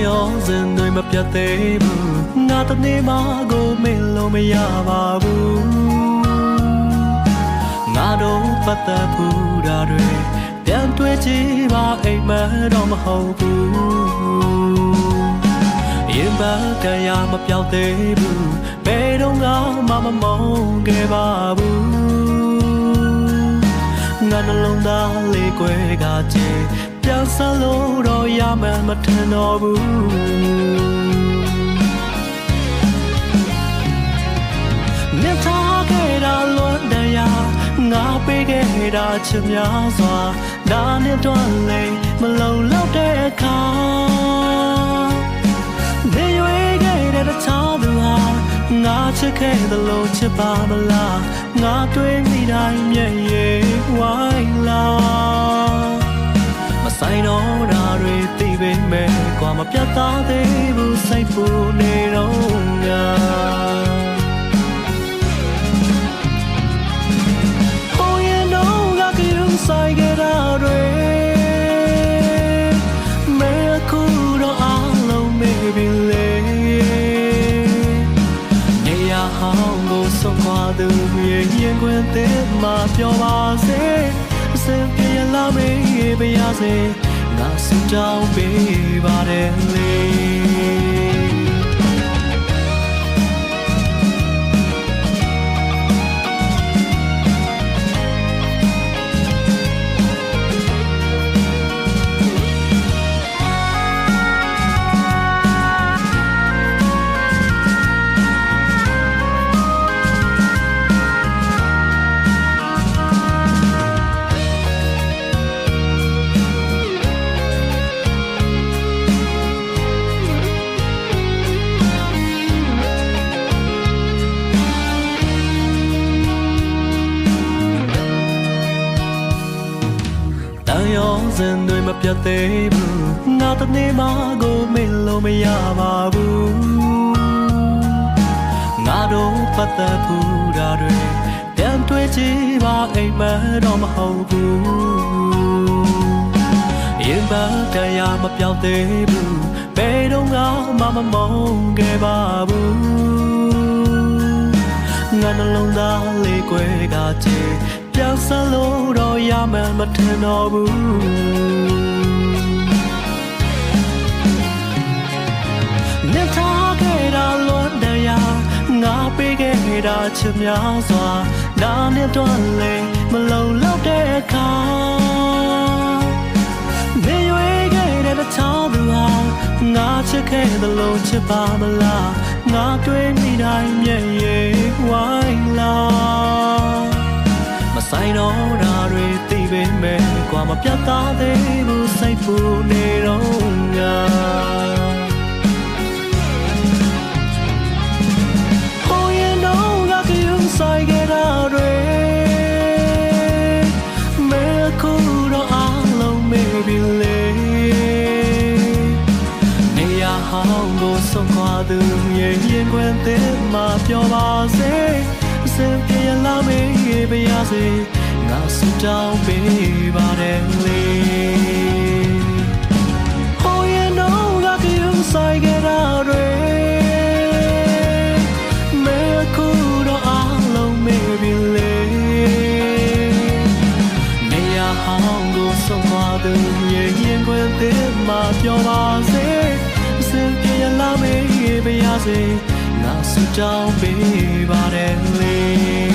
ရောစဉ်တွေမပြတ်သေးဘူးငါတနေ့မှကိုမင်းလို့မရပါဘူးငါတို့ပတ်သက်ဘူးတာတွေပြန်တွေ့ကြည့်ပါအိမ်မတော့မဟုတ်ဘူးရင်ပါတရားမပြောက်သေးဘူးဘယ်တော့မှမမုန်းခဲ့ပါဘူးငါနှလုံးသားလေးကွယ်ကကြည်ပြန်ဆလို့တော့ရမှမထင်တော့ဘူးမြတ်ထားခဲ့တာလွန်တရားငါပေးခဲ့တာချစ်များစွာဒါနဲ့တော့လေမလုံလောက်တဲ့အခါနေရွေးခဲ့တဲ့တခြားသူဟာငါချစ်ခဲ့သလိုချစ်ပါမလားငါတွေ့မိတိုင်းမျက်ရည်ဝိုင်းလာဆိုင်တော့ဓာတွေသိပေမဲ့ကွာမပြတ်သားသေးဘူးစိတ်ပူနေတော့ငါဟိုရင်တော့ငါကယူဆိုင်ကြတာတွေမဲခုတော့အားလုံးမေးပြီလေနေရဟောင်းကိုဆုံးခွာသူရဲ့ရင်ခွင်သေးမှပြောပါစေစင်ပြေလာမေးပြရစေငါစူတောင်းပေးပါတယ်လေရောစဉ်တွေမပြတ်သေးဘူးငါတနေ့မှကိုမင်းလို့မရပါဘူးငါတို့ပတ်သက်ဘူးတာတွေပြန်တွေ့ကြည့်ပါအိမ်မတော့မဟုတ်ဘူးရင်ပါတရားမပြောက်သေးဘူးဘယ်တော့မှမမုန်းခဲ့ပါဘူးငါနှလုံးသားလေးကွယ်ကကြည်ပြန်ဆလို့တော့ရမှမထင်တော့ဘူးမြတ်ထားခဲ့တာလွန်တရားငါပေးခဲ့တာချစ်များစွာဒါနဲ့တော့လေမလုံလောက်တဲ့အခါနေရွေးခဲ့တဲ့တခြားသူဟာငါချစ်ခဲ့သလိုချစ်ပါမလားငါတွေ့မိတိုင်းမျက်ရည်ဝိုင်းလာဆိုင်တော့ဓာတွေသိပေမဲ့ကွာမပြတ်သားသေးဘူးစိတ်ပူနေတော့ငါဟိုရင်တော့ငါကယူဆိုင်ကြတာတွေမဲခုတော့အားလုံးမေးပြီလေနေရဟောင်းကိုဆုံးခွာသူရဲ့ရင်ခွင်သေးမှပြောပါစေစင်ပြေလာမေးပြရစေငါစူတောင်းပေးပါတယ်လေဟိုရင်တော့ငါကယူဆိုင်ကြတာတွေမဲခုတော့အားလုံးမေးပြီလေနေရဟောင်းကိုဆုံးခွာသူရဲ့ရင်ခွင်သေးမှပြောပါစေစင်ပြေလာမေးပြရစေငါစူတောင်းပေးပါတယ်လေ